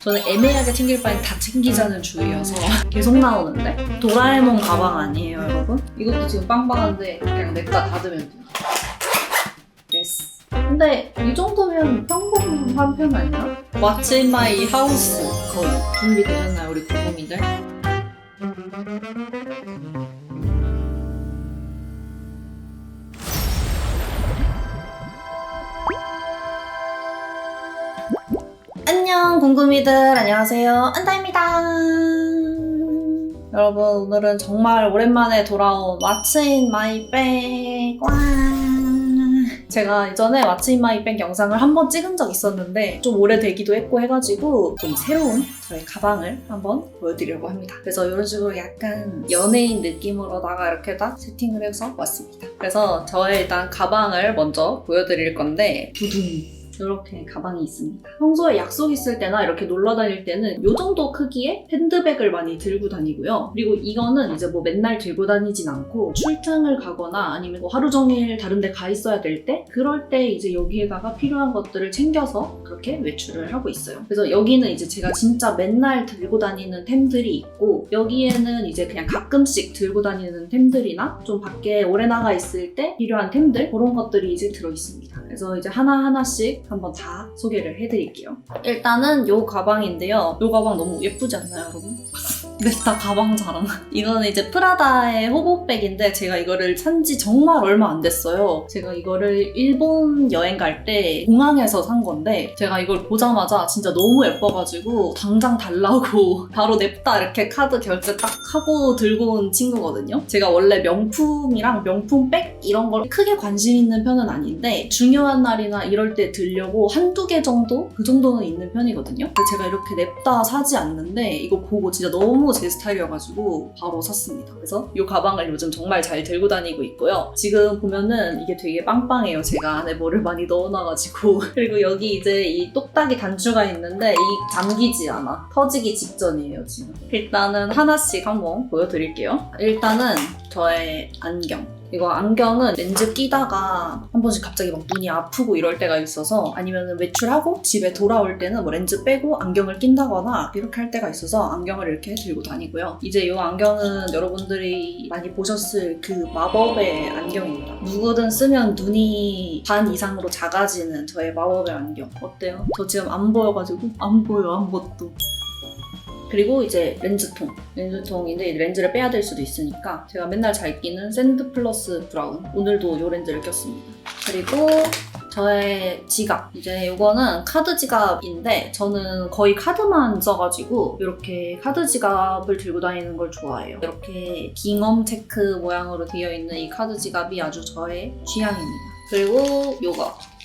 저는 애매하게 챙길 바엔 다 챙기자는 주의여서 계속 나오는데? 도라에몽 가방 아니에요, 여러분? 이것도 지금 빵빵한데 그냥 냅다 닫으면 돼요. 됐어. 근데 이 정도면 평범한 편 아니야? What's in my house? 거의 준비되셨나요, 우리 고고미들? 안녕 궁금이들, 안녕하세요, 안다입니다. 여러분, 오늘은 정말 오랜만에 돌아온 What's in my bag. 와. 제가 이전에 What's in my bag 영상을 한번 찍은 적 있었는데 좀 오래되기도 했고 해가지고 좀 새로운 저의 가방을 한번 보여드리려고 합니다. 그래서 이런 식으로 약간 연예인 느낌으로다가 이렇게 딱 세팅을 해서 왔습니다. 그래서 저의 일단 가방을 먼저 보여드릴 건데 두둥! 이렇게 가방이 있습니다. 평소에 약속 있을 때나 이렇게 놀러 다닐 때는 이 정도 크기의 핸드백을 많이 들고 다니고요. 그리고 이거는 이제 뭐 맨날 들고 다니진 않고 출장을 가거나 아니면 뭐 하루 종일 다른 데 가 있어야 될 때 그럴 때 이제 여기에다가 필요한 것들을 챙겨서 그렇게 외출을 하고 있어요. 그래서 여기는 이제 제가 진짜 맨날 들고 다니는 템들이 있고 여기에는 이제 그냥 가끔씩 들고 다니는 템들이나 좀 밖에 오래 나가 있을 때 필요한 템들 그런 것들이 이제 들어있습니다. 그래서 이제 하나하나씩 한번 다 소개를 해드릴게요. 일단은 이 가방인데요. 이 가방 너무 예쁘지 않나요, 여러분? 냅다 가방 자랑. 이거는 이제 프라다의 호보백인데 제가 이거를 산지 정말 얼마 안 됐어요. 제가 이거를 일본 여행 갈 때 공항에서 산 건데 제가 이걸 보자마자 진짜 너무 예뻐가지고 당장 달라고 바로 냅다 이렇게 카드 결제 딱 하고 들고 온 친구거든요. 제가 원래 명품이랑 명품백 이런 걸 크게 관심 있는 편은 아닌데 중요한 날이나 이럴 때 들려고 한두 개 정도? 그 정도는 있는 편이거든요. 그래서 제가 이렇게 냅다 사지 않는데 이거 보고 진짜 너무 제 스타일이어가지고 바로 샀습니다. 그래서 이 가방을 요즘 정말 잘 들고 다니고 있고요. 지금 보면은 이게 되게 빵빵해요. 제가 안에 뭐를 많이 넣어놔가지고. 그리고 여기 이제 이 똑딱이 단추가 있는데 이 잠기지 않아. 터지기 직전이에요, 지금. 일단은 하나씩 한번 보여드릴게요. 일단은 저의 안경. 이거 안경은 렌즈 끼다가 한 번씩 갑자기 막 눈이 아프고 이럴 때가 있어서 아니면 외출하고 집에 돌아올 때는 뭐 렌즈 빼고 안경을 낀다거나 이렇게 할 때가 있어서 안경을 이렇게 들고 다니고요. 이제 이 안경은 여러분들이 많이 보셨을 그 마법의 안경입니다. 누구든 쓰면 눈이 반 이상으로 작아지는 저의 마법의 안경. 어때요? 저 지금 안 보여가지고 안 보여 아무것도. 그리고 이제 렌즈통인데 렌즈를 빼야 될 수도 있으니까 제가 맨날 잘 끼는 샌드 플러스 브라운. 오늘도 이 렌즈를 꼈습니다. 그리고 저의 지갑. 이제 이거는 카드 지갑인데 저는 거의 카드만 써가지고 이렇게 카드 지갑을 들고 다니는 걸 좋아해요. 이렇게 깅엄 체크 모양으로 되어 있는 이 카드 지갑이 아주 저의 취향입니다. 그리고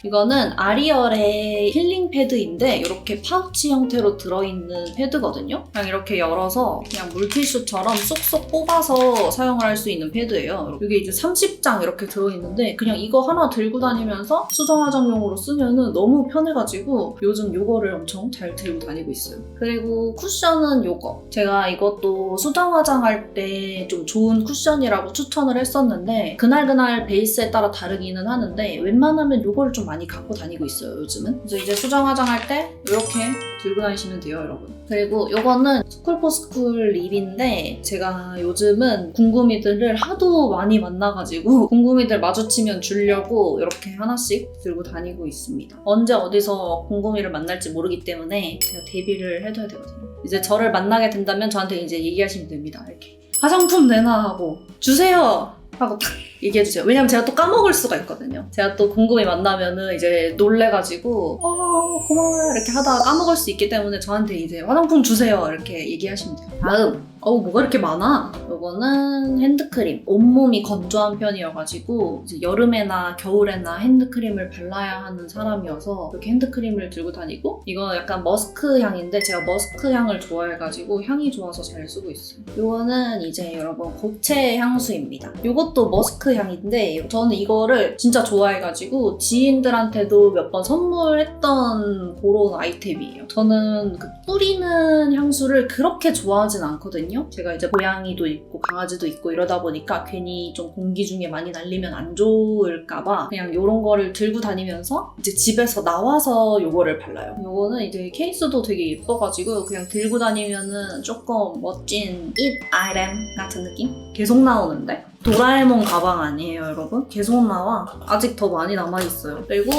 이거는 아리얼의 힐링 패드인데 이렇게 파우치 형태로 들어있는 패드거든요. 그냥 이렇게 열어서 그냥 물티슈처럼 쏙쏙 뽑아서 사용을 할 수 있는 패드예요. 이게 이제 30장 이렇게 들어있는데 그냥 이거 하나 들고 다니면서 수정 화장용으로 쓰면은 너무 편해가지고 요즘 이거를 엄청 잘 들고 다니고 있어요. 그리고 쿠션은 이거. 제가 이것도 수정 화장할 때 좀 좋은 쿠션이라고 추천을 했었는데 그날 베이스에 따라 다르기는 하는데 웬만하면 이거를 좀 많이 갖고 다니고 있어요, 요즘은. 그래서 이제 수정 화장할 때 이렇게 들고 다니시면 돼요, 여러분. 그리고 이거는 스쿨포스쿨 립인데 제가 요즘은 궁금이들을 하도 많이 만나가지고 궁금이들 마주치면 주려고 이렇게 하나씩 들고 다니고 있습니다. 언제 어디서 궁금이를 만날지 모르기 때문에 제가 대비를 해둬야 되거든요. 이제 저를 만나게 된다면 저한테 이제 얘기하시면 됩니다. 이렇게 화장품 내놔 하고 주세요 하고 탁 얘기해주세요. 왜냐면 제가 또 까먹을 수가 있거든요. 제가 또 궁금히 만나면은 이제 놀래가지고 고마워요 이렇게 하다가 까먹을 수 있기 때문에 저한테 이제 화장품 주세요 이렇게 얘기하시면 돼요. 다음 뭐가 이렇게 많아? 이거는 핸드크림. 온몸이 건조한 편이어가지고 이제 여름에나 겨울에나 핸드크림을 발라야 하는 사람이어서 이렇게 핸드크림을 들고 다니고 이거 약간 머스크 향인데 제가 머스크 향을 좋아해가지고 향이 좋아서 잘 쓰고 있어요. 이거는 이제 여러분 고체 향수입니다. 이것도 머스크 미스크 향인데 저는 이거를 진짜 좋아해가지고 지인들한테도 몇 번 선물했던 그런 아이템이에요. 저는 그 뿌리는 향수를 그렇게 좋아하진 않거든요. 제가 이제 고양이도 있고 강아지도 있고 이러다 보니까 괜히 좀 공기 중에 많이 날리면 안 좋을까봐 그냥 이런 거를 들고 다니면서 이제 집에서 나와서 요거를 발라요. 요거는 이제 케이스도 되게 예뻐가지고 그냥 들고 다니면은 조금 멋진 잇 아이템 같은 느낌? 계속 나오는데? 도라에몽 가방 아니에요, 여러분? 계속 나와. 아직 더 많이 남아있어요. 그리고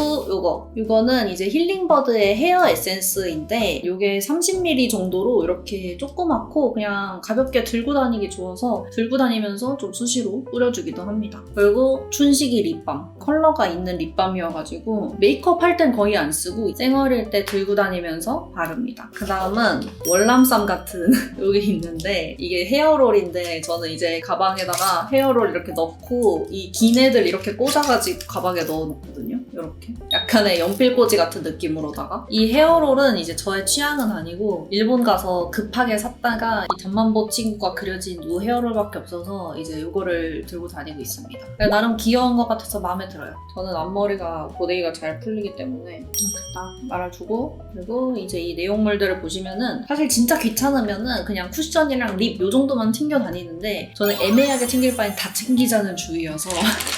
요거는 이제 힐링버드의 헤어 에센스인데 요게 30ml 정도로 이렇게 조그맣고 그냥 가볍게 들고 다니기 좋아서 들고 다니면서 좀 수시로 뿌려주기도 합니다. 그리고 춘식이 립밤. 컬러가 있는 립밤이어가지고 메이크업 할 땐 거의 안 쓰고 생얼일 때 들고 다니면서 바릅니다. 그 다음은 월남쌈 같은 요게 있는데 이게 헤어롤인데 저는 이제 가방에다가 헤어롤 이렇게 넣고 이 긴 애들 이렇게 꽂아가지고 가방에 넣어놓거든요. 이렇게 약간의 연필꽂이 같은 느낌으로다가 이 헤어롤은 이제 저의 취향은 아니고 일본 가서 급하게 샀다가 이 잠만보 친구가 그려진 이 헤어롤밖에 없어서 이제 이거를 들고 다니고 있습니다. 나름 귀여운 것 같아서 마음에 들어요. 저는 앞머리가 고데기가 잘 풀리기 때문에 이렇게 딱 말아주고 그리고 이제 이 내용물들을 보시면은 사실 진짜 귀찮으면은 그냥 쿠션이랑 립 요 정도만 챙겨 다니는데 저는 애매하게 챙길 바엔 다 챙기자는 주의여서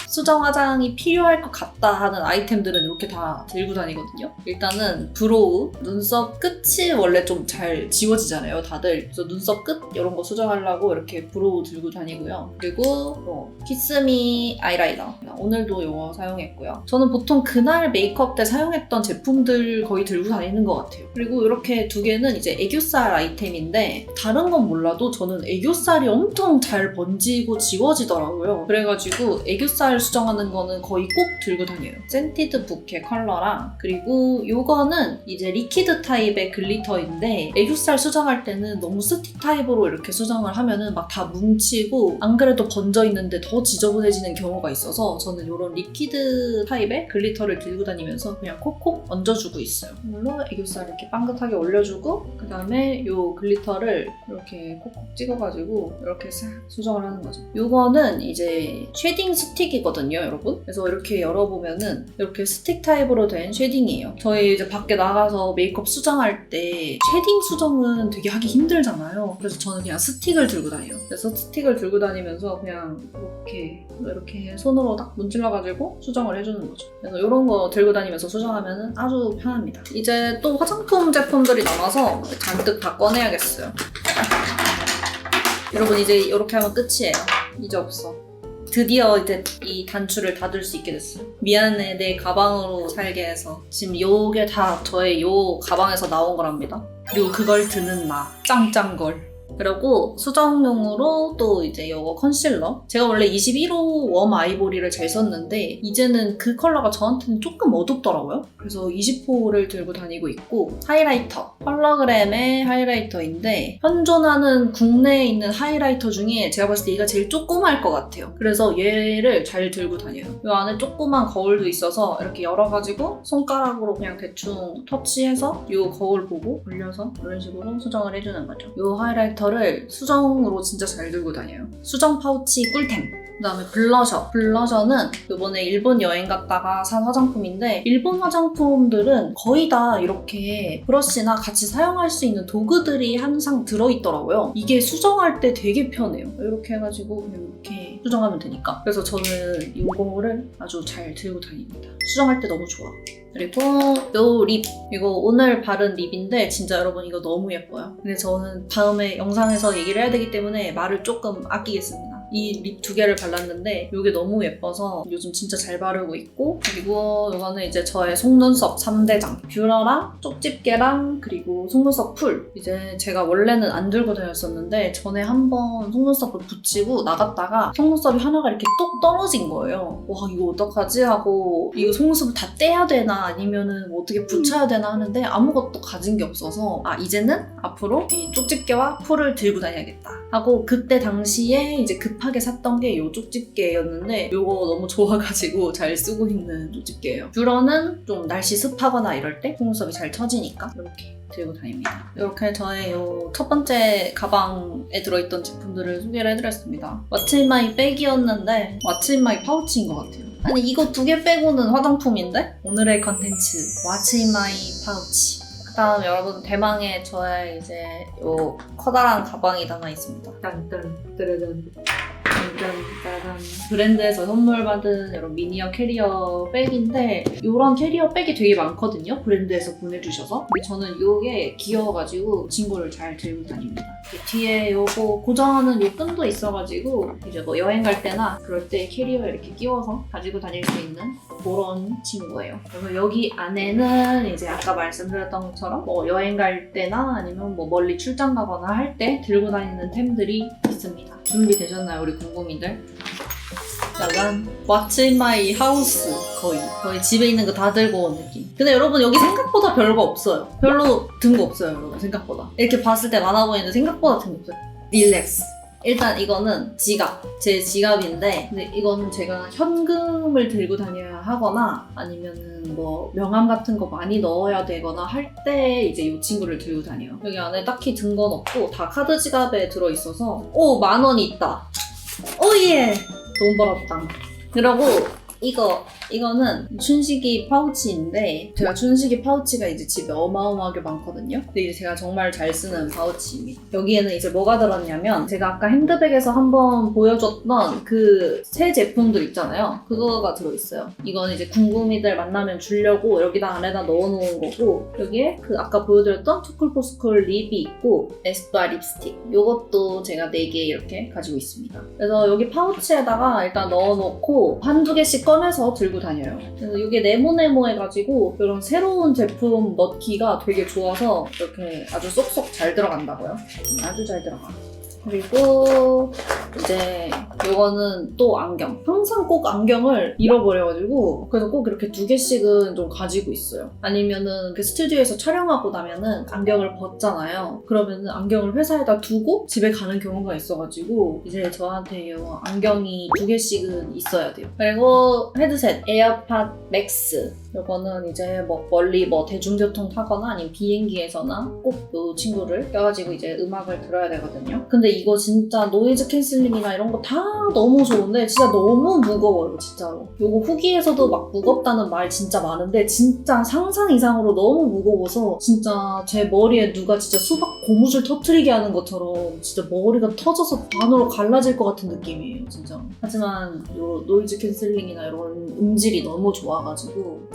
수정 화장이 필요할 것 같다 하는 아이템들은 이렇게 다 들고 다니거든요. 일단은 브로우, 눈썹 끝이 원래 좀 잘 지워지잖아요, 다들. 그래서 눈썹 끝 이런 거 수정하려고 이렇게 브로우 들고 다니고요. 그리고 키스미 아이라이너. 오늘도 이거 사용했고요. 저는 보통 그날 메이크업 때 사용했던 제품들 거의 들고 다니는 것 같아요. 그리고 이렇게 두 개는 이제 애교살 아이템인데 다른 건 몰라도 저는 애교살이 엄청 잘 번지고 지워지더라고요. 그래가지고 애교살 수정하는 거는 거의 꼭 들고 다녀요. 센티드 부케 컬러랑 그리고 이거는 이제 리퀴드 타입의 글리터인데 애교살 수정할 때는 너무 스틱 타입으로 이렇게 수정을 하면은 막 다 뭉치고 안 그래도 번져 있는데 더 지저분해지는 경우가 있어서 저는 이런 리퀴드 타입의 글리터를 들고 다니면서 그냥 콕콕 얹어주고 있어요. 이걸로 애교살 이렇게 빵긋하게 올려주고 그 다음에 이 글리터를 이렇게 콕콕 찍어가지고 이렇게 싹 수정을 하는 거죠. 이거는 이제 쉐딩 스틱이거든요, 여러분. 그래서 이렇게 열어보면은 이렇게 스틱 타입으로 된 쉐딩이에요. 저희 이제 밖에 나가서 메이크업 수정할 때 쉐딩 수정은 되게 하기 힘들잖아요. 그래서 저는 그냥 스틱을 들고 다녀요. 그래서 스틱을 들고 다니면서 그냥 이렇게 손으로 딱 문질러가지고 수정을 해주는 거죠. 그래서 이런 거 들고 다니면서 수정하면 아주 편합니다. 이제 또 화장품 제품들이 남아서 잔뜩 다 꺼내야겠어요. 여러분 이제 이렇게 하면 끝이에요. 이제 없어. 드디어 이제 이 단추를 닫을 수 있게 됐어요. 미안해, 내 가방으로 살게 해서. 지금 요게 다 저의 요 가방에서 나온 거랍니다. 그리고 그걸 드는 나. 짱짱걸. 그리고 수정용으로 또 이제 이거 컨실러. 제가 원래 21호 웜 아이보리를 잘 썼는데 이제는 그 컬러가 저한테는 조금 어둡더라고요. 그래서 20호를 들고 다니고 있고 하이라이터. 컬러그램의 하이라이터인데 현존하는 국내에 있는 하이라이터 중에 제가 봤을 때 얘가 제일 조그마할 것 같아요. 그래서 얘를 잘 들고 다녀요. 이 안에 조그만 거울도 있어서 이렇게 열어가지고 손가락으로 그냥 대충 터치해서 이 거울 보고 올려서 이런 식으로 수정을 해주는 거죠. 이 하이라이터 를 수정으로 진짜 잘 들고 다녀요. 수정 파우치 꿀템. 그 다음에 블러셔. 블러셔는 이번에 일본 여행 갔다가 산 화장품인데 일본 화장품들은 거의 다 이렇게 브러쉬나 같이 사용할 수 있는 도구들이 항상 들어있더라고요. 이게 수정할 때 되게 편해요. 이렇게 해가지고 그냥 이렇게 수정하면 되니까. 그래서 저는 이거를 아주 잘 들고 다닙니다. 수정할 때 너무 좋아. 그리고 요 립. 이거 오늘 바른 립인데 진짜 여러분 이거 너무 예뻐요. 근데 저는 다음에 영상에서 얘기를 해야 되기 때문에 말을 조금 아끼겠습니다. 이 립 두 개를 발랐는데 이게 너무 예뻐서 요즘 진짜 잘 바르고 있고 그리고 이거는 이제 저의 속눈썹 3대장 뷰러랑 쪽집게랑 그리고 속눈썹 풀. 이제 제가 원래는 안 들고 다녔었는데 전에 한번 속눈썹을 붙이고 나갔다가 속눈썹이 하나가 이렇게 똑 떨어진 거예요. 와 이거 어떡하지 하고 이거 속눈썹을 다 떼야 되나 아니면은 뭐 어떻게 붙여야 되나 하는데 아무것도 가진 게 없어서 이제는 앞으로 이 쪽집게와 풀을 들고 다녀야겠다 하고 그때 당시에 이제 그 급하게 샀던 게 요 쪽집게였는데 요거 너무 좋아가지고 잘 쓰고 있는 쪽집게예요. 뷰러는 좀 날씨 습하거나 이럴 때 속눈썹이 잘 처지니까 이렇게 들고 다닙니다. 이렇게 저의 요 첫 번째 가방에 들어있던 제품들을 소개를 해드렸습니다. 왓츠 인 마이 백이었는데 왓츠 인 마이 파우치인 것 같아요. 아니 이거 2개 빼고는 화장품인데? 오늘의 컨텐츠 왓츠 인 마이 파우치. 그다음 여러분 대망의 저의 이제 요 커다란 가방이 남아 있습니다. 딴딴 따라단 짠짜잔. 브랜드에서 선물 받은 이런 미니어 캐리어 백인데 이런 캐리어 백이 되게 많거든요. 브랜드에서 보내주셔서. 근데 저는 이게 귀여워가지고 친구를 잘 들고 다닙니다. 뒤에 요거 고정하는 요 끈도 있어가지고 이제 뭐 여행 갈 때나 그럴 때 캐리어에 이렇게 끼워서 가지고 다닐 수 있는 그런 친구예요. 그래서 여기 안에는 이제 아까 말씀드렸던 것처럼 뭐 여행 갈 때나 아니면 뭐 멀리 출장 가거나 할 때 들고 다니는 템들이 있습니다. 준비되셨나요, 우리 궁금이들? 짜잔! What's in my house? 거의 집에 있는 거 다 들고 온 느낌. 근데 여러분 여기 생각보다 별거 없어요. 별로 든 거 없어요, 여러분. 생각보다. 이렇게 봤을 때 많아 보이는데 생각보다 든 거 없어요. 릴렉스. 일단 이거는 지갑, 제 지갑인데 근데 이거는 제가 현금을 들고 다녀야 하거나 아니면은 뭐 명함 같은 거 많이 넣어야 되거나 할 때 이제 이 친구를 들고 다녀요. 여기 안에 딱히 든 건 없고 다 카드 지갑에 들어있어서 오! 10,000원이 있다. 오예! 돈 벌었다. 그리고 이거는 춘식이 파우치인데 제가 춘식이 파우치가 이제 집에 어마어마하게 많거든요. 근데 이제 제가 정말 잘 쓰는 파우치입니다. 여기에는 이제 뭐가 들었냐면 제가 아까 핸드백에서 한번 보여줬던 그 새 제품들 있잖아요. 그거가 들어있어요. 이건 이제 궁금이들 만나면 주려고 여기다 안에다 넣어놓은 거고 여기에 그 아까 보여드렸던 투쿨포스쿨 립이 있고 에스쁘아 립스틱 요것도 제가 4개 이렇게 가지고 있습니다. 그래서 여기 파우치에다가 일단 넣어놓고 한두 개씩 꺼내서 들고 다녀요. 그래서 이게 네모네모 해가지고 이런 새로운 제품 넣기가 되게 좋아서 이렇게 아주 쏙쏙 잘 들어간다고요. 아주 잘 들어가. 그리고 이제 이거는 또 안경. 항상 꼭 안경을 잃어버려가지고 그래서 꼭 이렇게 2개씩은 좀 가지고 있어요. 아니면은 그 스튜디오에서 촬영하고 나면은 안경을 벗잖아요. 그러면은 안경을 회사에다 두고 집에 가는 경우가 있어가지고 이제 저한테 이 안경이 2개씩은 있어야 돼요. 그리고 헤드셋 에어팟 맥스. 이거는 이제 뭐 멀리 뭐 대중교통 타거나 아니면 비행기에서나 꼭 이 친구를 껴가지고 이제 음악을 들어야 되거든요. 근데 이거 진짜 노이즈 캔슬링이나 이런 거 다 너무 좋은데 진짜 너무 무거워요, 진짜로. 이거 후기에서도 막 무겁다는 말 진짜 많은데 진짜 상상 이상으로 너무 무거워서 진짜 제 머리에 누가 진짜 수박 고무줄 터트리게 하는 것처럼 진짜 머리가 터져서 반으로 갈라질 것 같은 느낌이에요, 진짜. 하지만 요 노이즈 캔슬링이나 이런 음질이 너무 좋아가지고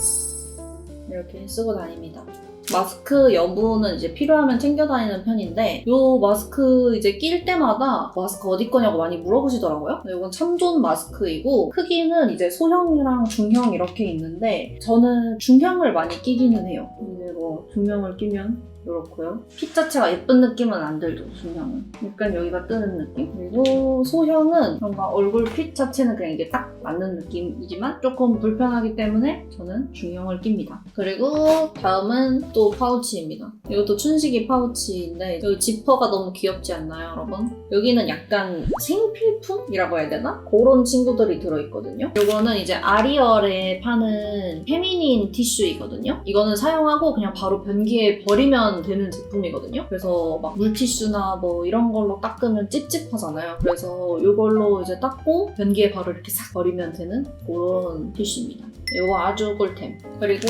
이렇게 쓰고 다닙니다. 마스크 여부는 이제 필요하면 챙겨 다니는 편인데 요 마스크 이제 낄 때마다 마스크 어디 거냐고 많이 물어보시더라고요. 이건 참존 마스크이고 크기는 이제 소형이랑 중형 이렇게 있는데 저는 중형을 많이 끼기는 해요. 근데 뭐 중형을 끼면 이렇고요. 핏 자체가 예쁜 느낌은 안 들죠, 중형은. 약간 여기가 뜨는 느낌? 그리고 소형은 뭔가 얼굴 핏 자체는 그냥 이게 딱 맞는 느낌이지만 조금 불편하기 때문에 저는 중형을 낍니다. 그리고 다음은 또 파우치입니다. 이것도 춘식이 파우치인데 여기 지퍼가 너무 귀엽지 않나요, 여러분? 여기는 약간 생필품이라고 해야 되나? 그런 친구들이 들어있거든요. 이거는 이제 아리얼에 파는 페미닌 티슈이거든요. 이거는 사용하고 그냥 바로 변기에 버리면 되는 제품이거든요. 그래서 막 물티슈나 뭐 이런 걸로 닦으면 찝찝하잖아요. 그래서 이걸로 이제 닦고 변기에 바로 이렇게 싹 버리면 되는 그런 티슈입니다. 이거 아주 꿀템. 그리고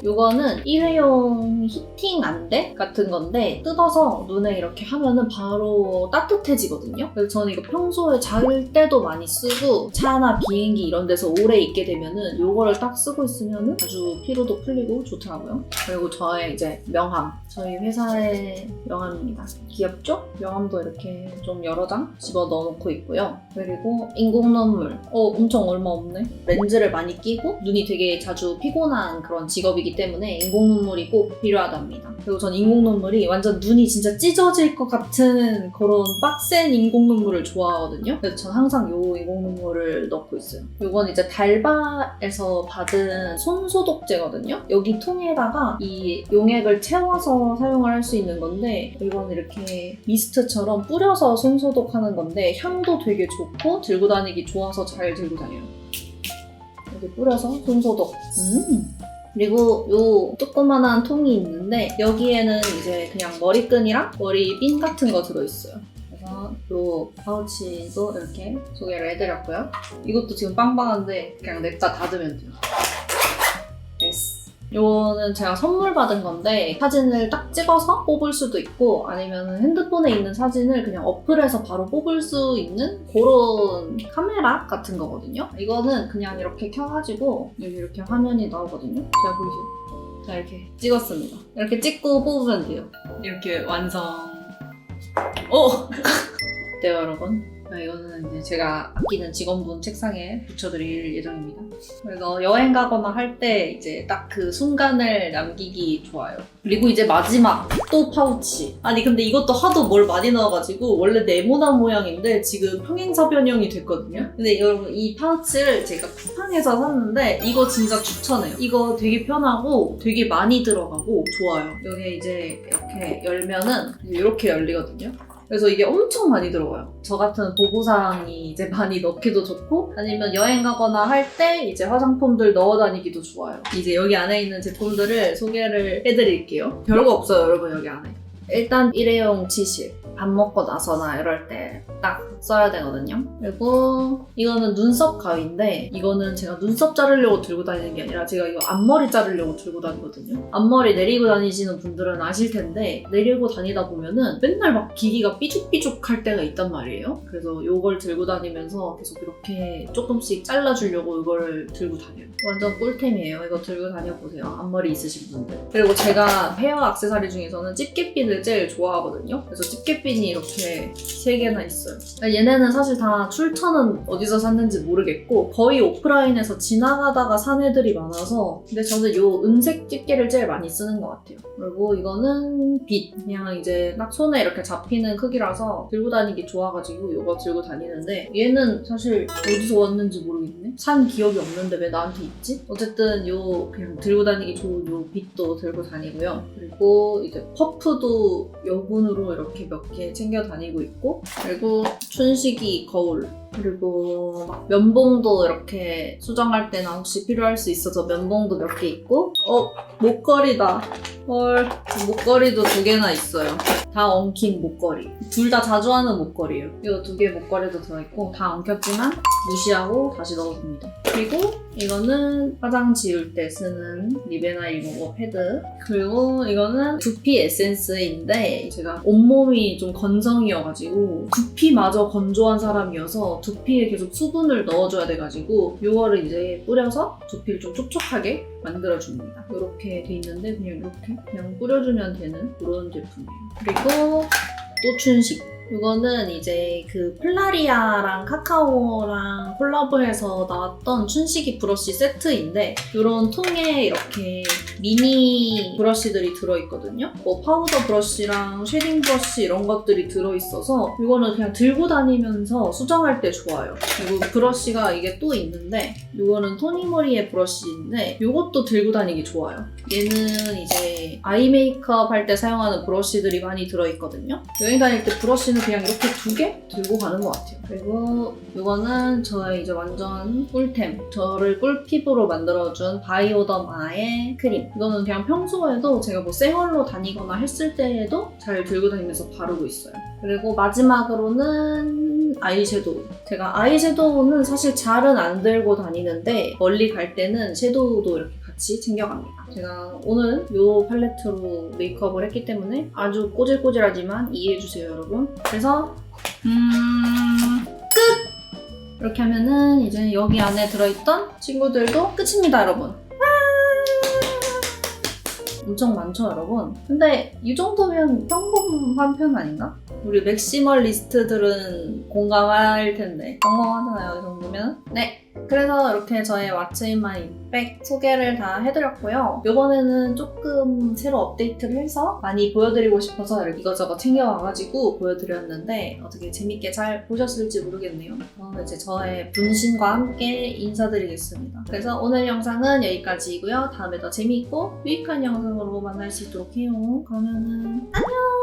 이거는 일회용 히팅 안대 같은 건데 뜯어서 눈에 이렇게 하면은 바로 따뜻해지거든요. 그래서 저는 이거 평소에 잘 때도 많이 쓰고 차나 비행기 이런 데서 오래 있게 되면은 이거를 딱 쓰고 있으면은 아주 피로도 풀리고 좋더라고요. 그리고 저의 이제 명함. 저희 회사의 명함입니다. 귀엽죠? 명함도 이렇게 좀 여러 장 집어 넣어놓고 있고요. 그리고 인공 눈물. 엄청 얼마 없네. 렌즈를 많이 끼고 눈이 눈이 되게 자주 피곤한 그런 직업이기 때문에 인공 눈물이 꼭 필요하답니다. 그리고 전 인공 눈물이 완전 눈이 진짜 찢어질 것 같은 그런 빡센 인공 눈물을 좋아하거든요. 그래서 전 항상 요 인공 눈물을 넣고 있어요. 요건 이제 달바에서 받은 손 소독제거든요. 여기 통에다가 이 용액을 채워서 사용을 할 수 있는 건데, 이건 이렇게 미스트처럼 뿌려서 손 소독하는 건데 향도 되게 좋고 들고 다니기 좋아서 잘 들고 다녀요. 이렇게 뿌려서 손 소독. 그리고 요 조그만한 통이 있는데 여기에는 이제 그냥 머리끈이랑 머리핀 같은 거 들어있어요. 그래서 요 파우치도 이렇게 소개를 해드렸고요. 이것도 지금 빵빵한데 그냥 냅다 닫으면 돼요. 됐어. 요거는 제가 선물 받은 건데 사진을 딱 찍어서 뽑을 수도 있고 아니면 핸드폰에 있는 사진을 그냥 어플에서 바로 뽑을 수 있는 그런 카메라 같은 거거든요. 이거는 그냥 이렇게 켜가지고 여기 이렇게 화면이 나오거든요. 제가 보이세요? 자, 이렇게 찍었습니다. 이렇게 찍고 뽑으면 돼요. 이렇게 완성. 오! 어때요, 여러분? 이거는 이제 제가 아끼는 직원분 책상에 붙여드릴 예정입니다. 그래서 여행 가거나 할 때 이제 딱 그 순간을 남기기 좋아요. 그리고 이제 마지막 또 파우치. 아니 근데 이것도 하도 뭘 많이 넣어가지고 원래 네모난 모양인데 지금 평행사 변형이 됐거든요. 근데 여러분 이 파우치를 제가 쿠팡에서 샀는데 이거 진짜 추천해요. 이거 되게 편하고 되게 많이 들어가고 좋아요. 여기 이제 이렇게 열면은 이렇게 열리거든요. 그래서 이게 엄청 많이 들어가요. 저 같은 보부상이 이제 많이 넣기도 좋고 아니면 여행 가거나 할 때 이제 화장품들 넣어 다니기도 좋아요. 이제 여기 안에 있는 제품들을 소개를 해드릴게요. 별거 없어요, 여러분 여기 안에. 일단 일회용 치실. 밥 먹고 나서나 이럴 때 딱 써야 되거든요. 그리고 이거는 눈썹 가위인데 이거는 제가 눈썹 자르려고 들고 다니는 게 아니라 제가 이거 앞머리 자르려고 들고 다니거든요. 앞머리 내리고 다니시는 분들은 아실 텐데 내리고 다니다 보면은 맨날 막 길이가 삐죽삐죽 할 때가 있단 말이에요. 그래서 이걸 들고 다니면서 계속 이렇게 조금씩 잘라주려고 이걸 들고 다녀요. 완전 꿀템이에요. 이거 들고 다녀보세요. 앞머리 있으신 분들. 그리고 제가 헤어 액세서리 중에서는 집게핀을 제일 좋아하거든요. 그래서 집게핀이 이렇게 3개나 있어요. 얘네는 사실 다 출처는 어디서 샀는지 모르겠고 거의 오프라인에서 지나가다가 산 애들이 많아서 근데 저는 요 은색 집게를 제일 많이 쓰는 것 같아요. 그리고 이거는 빗. 그냥 이제 딱 손에 이렇게 잡히는 크기라서 들고 다니기 좋아가지고 이거 들고 다니는데 얘는 사실 어디서 왔는지 모르겠네. 산 기억이 없는데 왜 나한테 있지? 어쨌든 요 그냥 들고 다니기 좋은 요 빗도 들고 다니고요. 그리고 이제 퍼프도 여분으로 이렇게 몇 개 챙겨 다니고 있고 그리고 춘식이 거울 그리고 막 면봉도 이렇게 수정할 때나 혹시 필요할 수 있어서 면봉도 몇 개 있고 목걸이다. 헐 목걸이도 2개나 있어요. 다 엉킨 목걸이. 둘 다 자주 하는 목걸이에요. 이 2개 목걸이도 들어있고 다 엉켰지만 무시하고 다시 넣어줍니다. 그리고 이거는 화장 지울 때 쓰는 리베나 리무버 패드. 그리고 이거는 두피 에센스인데 제가 온몸이 좀 건성이어가지고 두피마저 건조한 사람이어서 두피에 계속 수분을 넣어줘야 돼가지고 이거를 이제 뿌려서 두피를 좀 촉촉하게 만들어줍니다. 이렇게 돼 있는데 그냥 뿌려주면 되는 그런 제품이에요. 그리고 또 춘식. 이거는 이제 그 플라리아랑 카카오랑 콜라보해서 나왔던 춘식이 브러쉬 세트인데 이런 통에 이렇게 미니 브러쉬들이 들어있거든요. 뭐 파우더 브러쉬랑 쉐딩 브러쉬 이런 것들이 들어있어서 이거는 그냥 들고 다니면서 수정할 때 좋아요. 그리고 브러쉬가 이게 또 있는데 이거는 토니모리의 브러쉬인데 이것도 들고 다니기 좋아요. 얘는 이제 아이 메이크업 할 때 사용하는 브러쉬들이 많이 들어있거든요. 여행 다닐 때 브러쉬는 그냥 이렇게 2개 들고 가는 것 같아요. 그리고 이거는 저의 이제 완전 꿀템. 저를 꿀피부로 만들어준 바이오더마의 크림. 이거는 그냥 평소에도 제가 뭐 생얼로 다니거나 했을 때에도 잘 들고 다니면서 바르고 있어요. 그리고 마지막으로는 아이섀도우. 제가 아이섀도우는 사실 잘은 안 들고 다니는데 멀리 갈 때는 섀도우도 이렇게 같이 챙겨갑니다. 제가 오늘 이 팔레트로 메이크업을 했기 때문에 아주 꼬질꼬질하지만 이해해주세요, 여러분. 그래서 끝! 이렇게 하면은 이제 여기 안에 들어있던 친구들도 끝입니다, 여러분. 엄청 많죠, 여러분? 근데 이 정도면 평범한 편 아닌가? 우리 맥시멀리스트들은 공감할 텐데. 공감하잖아요, 이 정도면? 네! 그래서 이렇게 저의 What's in my 백 소개를 다 해드렸고요. 이번에는 조금 새로 업데이트를 해서 많이 보여드리고 싶어서 이렇게 이거저거 챙겨와가지고 보여드렸는데 어떻게 재밌게 잘 보셨을지 모르겠네요. 저는 이제 저의 분신과 함께 인사드리겠습니다. 그래서 오늘 영상은 여기까지이고요. 다음에 더 재미있고 유익한 영상으로 만날 수 있도록 해요. 그러면은 안녕!